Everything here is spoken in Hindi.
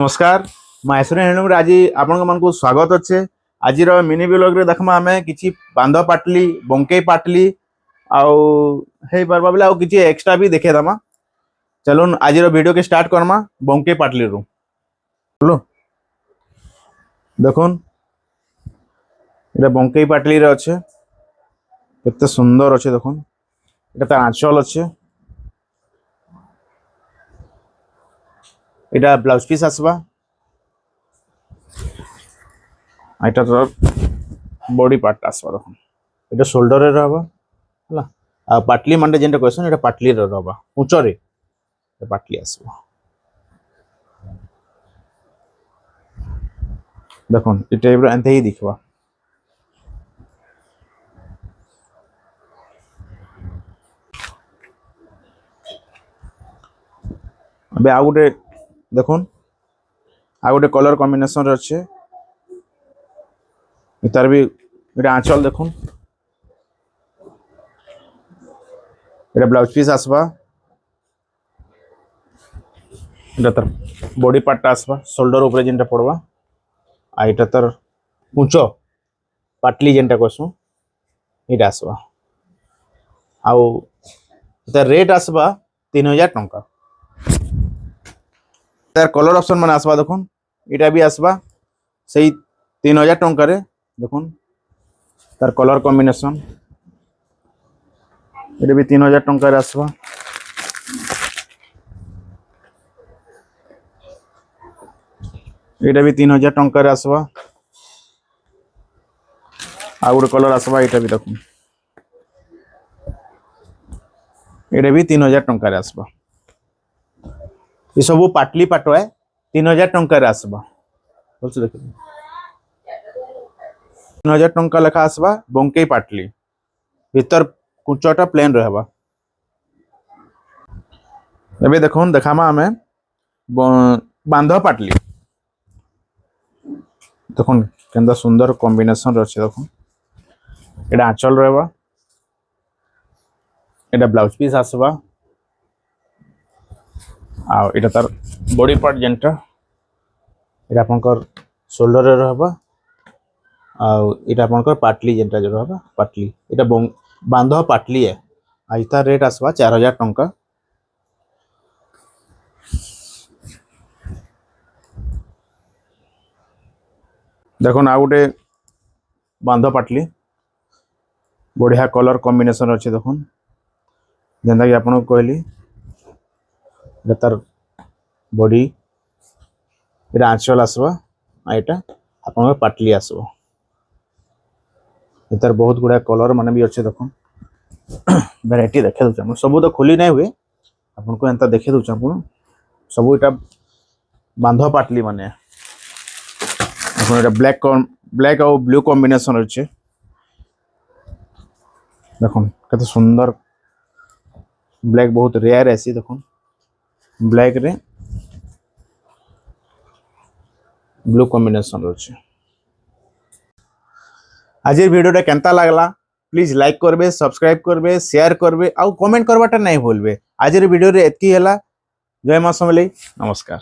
नमस्कार माहेश्वरी हैंडलूम आज आपण मन को स्वागत अच्छे। आज मिनी ब्लॉग रे देखमा हमें किछि बांध पाटली बंकई पाटली आउ हे परबा बेला किछि एक्स्ट्रा भी देखे दमा। चलो आज वीडियो के स्टार्ट करमा बंकई पाटली रो। चलो देखुन एटा बंकई पाटली रे अच्छे केते सुंदर अच्छे। देखुन एटा तार आंचल अच्छे, एटा ब्लाउज पीस आसबा, एटा बॉडी पार्ट आसबा। देखुन एटा शोल्डर रे रहबा हला आ पाटली माने जेंटा क्वेश्चन एटा पाटली रे रहबा ऊंचा रे पाटली आसबा। देखुन ए टाइप रे एंते ही दिखबा। अबे आ गुटे देखुन आ गुटे कलर कॉम्बिनेशन रे अच्छे। इतार भी एटा आंचल देखुन, एटा ब्लाउज पीस आसबा, एटा तर बॉडी पार्ट आसबा शोल्डर ऊपर जेंटा पड़वा आ एटा तर ऊंचो पाटली जेंटा कहसु एटा आसबा। आउ एटा रेट आसबा 3000 टंका। तार कलर ऑप्शन माने आसबा देखुन एटा भी आसबा सही 3000 टंका रे। देखुन तार कलर कॉम्बिनेशन एटा भी 3000 टंका रे आसबा। एटा भी 3000 टंका रे आसबा। आ गुटे कलर आसबा एटा भी देखुन एटा भी 3000 टंका रे आसबा। ये सब पाटली पाटवा 3000 टंका रे आसबा। बोलछ देख 3000 टंका लेखा आसबा बंकई पाटली भीतर कुचटा प्लेन रहबा। एबे देखुन देखामा हमें बांध पाटली। देखुन केंदा सुंदर कॉम्बिनेशन रहছে। देखुन एटा आंचल रहबा, एटा ब्लाउज पीस आसबा आ एटा तार बॉडी पार्ट जेंटा एटा आपनकर शोल्डर रे रहबा आ एटा आपनकर पाटली जेंटा जो रहबा पाटली एटा बांध पाटली है। आ इता रेट आसबा 4000 टंका। देखुन आ गुटे बांध पाटली बढ़िया कलर कॉम्बिनेशन अच्छे। देखुन जेंदा कि आपन कहली तार बॉडी एटा आंचल आसबा आ एटा आपन पाटली आसबा। इतार बहुत गुडा कलर माने भी अच्छे। देखुन वैरायटी देखे दउछ हम सब तो खोली नहीं हुए आपन को एंता देखे दउछ आपन सब एटा बांध पाटली माने। देखुन एटा ब्लैक और ब्लू कॉम्बिनेशन अच्छे। देखुन कते सुंदर ब्लैक बहुत रेयर ऐसी। देखुन ब्लैक रे ब्लू कॉम्बिनेशन अच्छे। आज वीडियो केंता लागला प्लीज लाइक करबे, सब्सक्राइब करबे, शेयर करबे आउ कमेंट करवाटा नहीं भूलबे। आज वीडियो रे एतकी हैला। जय मां समलेई, नमस्कार।